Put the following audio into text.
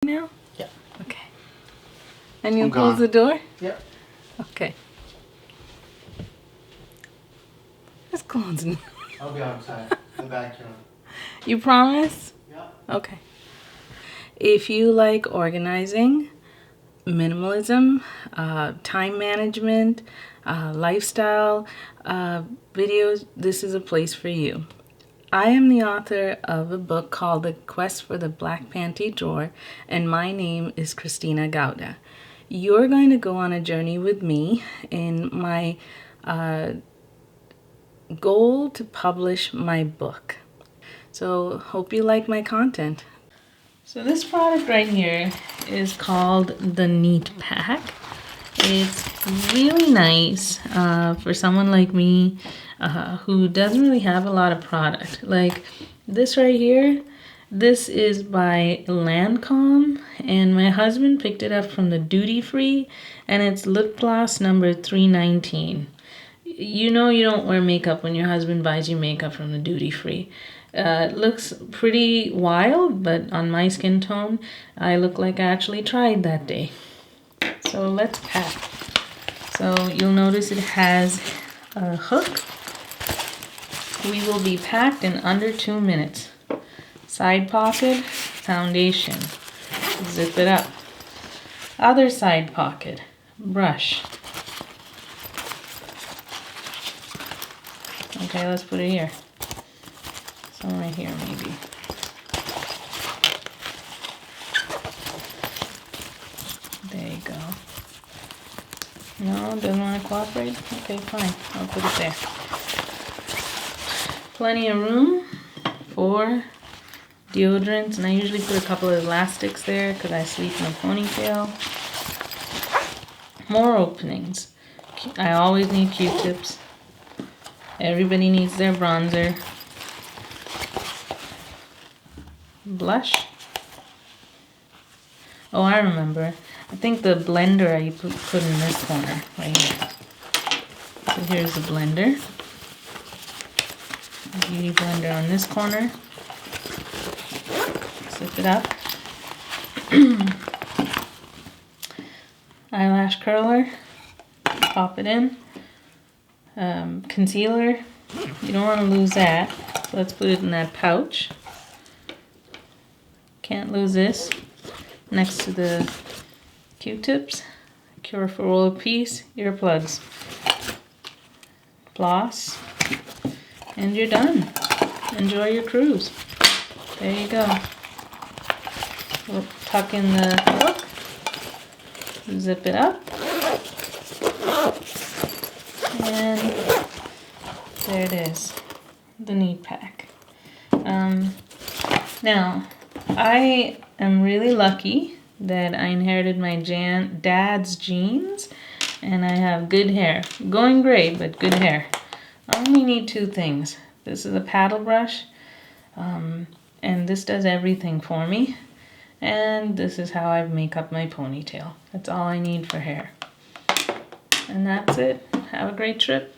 now? Yeah. Okay. And you'll close the door? Yep. Okay. It's closing. I'll be outside, the backyard. You promise? Yeah. Okay. If you like organizing, minimalism, time management, lifestyle videos, this is a place for you. I am the author of a book called The Quest for the Black Panty Drawer, and my name is Christina Gauda. You're going to go on a journey with me in my goal to publish my book. So hope you like my content. So this product right here is called the Neatpack. It's really nice for someone like me who doesn't really have a lot of product. Like this right here, this is by Lancome, and my husband picked it up from the duty free, and it's lip gloss number 319. You know you don't wear makeup when your husband buys you makeup from the duty free. It looks pretty wild, but on my skin tone, I look like I actually tried that day. So let's pack. So you'll notice it has a hook. We will be packed in under 2 minutes. Side pocket, foundation. Zip it up. Other side pocket, brush. Okay, let's put it here. Somewhere here, maybe. There you go. No, doesn't want to cooperate? Okay, fine. I'll put it there. Plenty of room for deodorants, and I usually put a couple of elastics there because I sleep in a ponytail. More openings. I always need Q-tips. Everybody needs their bronzer. Blush. Oh, I remember. I think the blender I put in this corner, right here. So here's the blender. Beauty blender on this corner. Zip it up. Eyelash curler. Pop it in. Concealer. You don't want to lose that. So let's put it in that pouch. Can't lose this. Next to the Q-tips. Cure for World Peace. Earplugs. Floss. And you're done. Enjoy your cruise. There you go. We'll tuck in the hook. Zip it up. And there it is. The Neatpack. Now, I am really lucky that I inherited my dad's genes, and I have good hair. Going gray, but good hair. I only need 2 things. This is a paddle brush, and this does everything for me. And this is how I make up my ponytail. That's all I need for hair. And that's it. Have a great trip.